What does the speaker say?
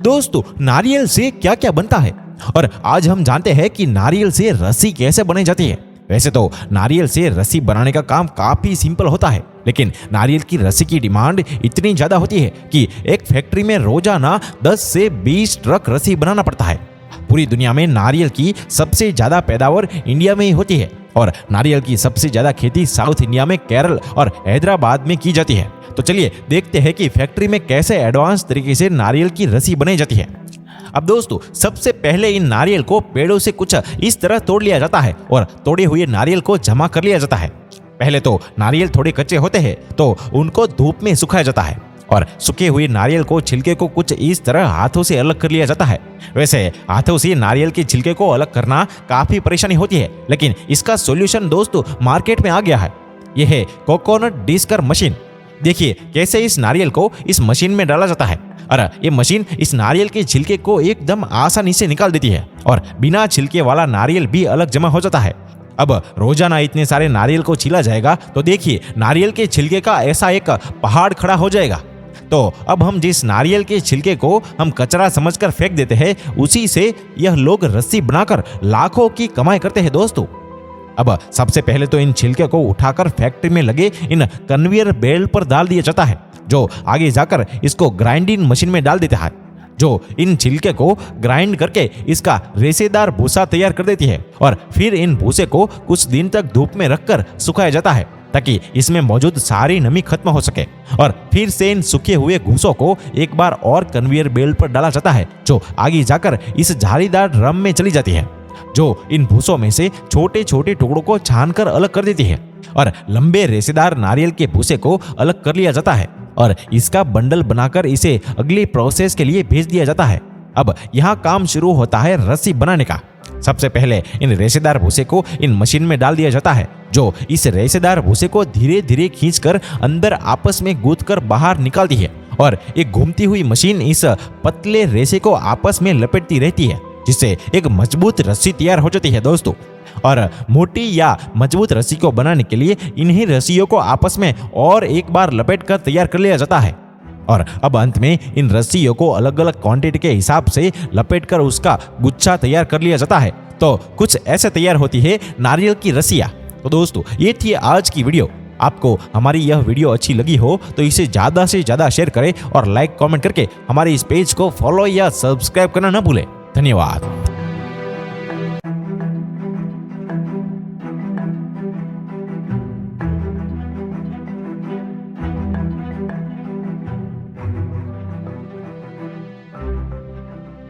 दोस्तों, नारियल से क्या क्या बनता है और आज हम जानते हैं कि नारियल से रस्सी कैसे बनाई जाती है। वैसे तो नारियल से रस्सी बनाने का काम काफी सिंपल होता है, लेकिन नारियल की रस्सी की डिमांड इतनी ज्यादा होती है कि एक फैक्ट्री में रोजाना 10 से 20 ट्रक रस्सी बनाना पड़ता है। पूरी दुनिया में नारियल की सबसे ज्यादा पैदावार इंडिया में ही होती है और नारियल की सबसे ज्यादा खेती साउथ इंडिया में केरल और हैदराबाद में की जाती है। तो चलिए देखते हैं कि फैक्ट्री में कैसे एडवांस तरीके से नारियल की रस्सी बनाई जाती है। अब दोस्तों, सबसे पहले इन नारियल को पेड़ों से कुछ इस तरह तोड़ लिया जाता है और तोड़े हुए नारियल को जमा कर लिया जाता है। पहले तो नारियल थोड़े कच्चे होते हैं तो उनको धूप में सुखाया जाता है और सूखे हुए नारियल को छिलके को कुछ इस तरह हाथों से अलग कर लिया जाता है। वैसे हाथों से नारियल के छिलके को अलग करना काफी परेशानी होती है, लेकिन इसका सॉल्यूशन दोस्तों मार्केट में आ गया है। यह है कोकोनट डिस्कर मशीन। देखिए कैसे इस नारियल को इस मशीन में डाला जाता है और ये मशीन इस नारियल के छिलके को एकदम आसानी से निकाल देती है और बिना छिलके वाला नारियल भी अलग जमा हो जाता है। अब रोजाना इतने सारे नारियल को छीला जाएगा तो देखिए नारियल के छिलके का ऐसा एक पहाड़ खड़ा हो जाएगा। तो अब हम जिस नारियल के छिलके को हम कचरा समझकर फेंक देते हैं, उसी से यह लोग रस्सी बनाकर लाखों की कमाई करते हैं दोस्तों। अब सबसे पहले तो इन छिलके को उठाकर फैक्ट्री में लगे इन कन्वेयर बेल्ट पर डाल दिया जाता है, जो आगे जाकर इसको ग्राइंडिंग मशीन में डाल देता है, जो इन छिलके को ग्राइंड करके इसका रेशेदार भूसा तैयार कर देती है। और फिर इन भूसे को कुछ दिन तक धूप में रखकर सुखाया जाता है ताकि इसमें मौजूद सारी नमी खत्म हो सके। और फिर से इन सूखे हुए भूसों को एक बार और कन्वेयर बेल्ट पर डाला जाता है, जो आगे जाकर इस झाड़ीदार ड्रम में चली जाती है, जो इन भूसों में से छोटे छोटे टुकड़ों को छानकर अलग कर देती है। और लंबे रेशेदार नारियल के भूसे को अलग कर लिया जाता है और इसका बंडल बनाकर इसे अगली प्रोसेस के लिए भेज दिया जाता है। अब यहाँ काम शुरू होता है रस्सी बनाने का। सबसे पहले इन रेशेदार भूसे को इन मशीन में डाल दिया जाता है, जो इस रेशेदार भूसे को धीरे धीरे खींचकर अंदर आपस में गूंथकर बाहर निकालती है और एक घूमती हुई मशीन इस पतले रेशे को आपस में लपेटती रहती है, जिससे एक मजबूत रस्सी तैयार हो जाती है दोस्तों। और मोटी या मजबूत रस्सी को बनाने के लिए इन्हीं रस्सियों को आपस में और एक बार लपेट कर तैयार कर लिया जाता है। और अब अंत में इन रस्सियों को अलग अलग क्वांटिटी के हिसाब से लपेटकर उसका गुच्छा तैयार कर लिया जाता है। तो कुछ ऐसे तैयार होती है नारियल की रस्सियां। तो दोस्तों, ये थी आज की वीडियो। आपको हमारी यह वीडियो अच्छी लगी हो तो इसे ज्यादा से ज्यादा शेयर करें और लाइक कमेंट करके हमारे इस पेज को फॉलो या सब्सक्राइब करना न भूलें। धन्यवाद।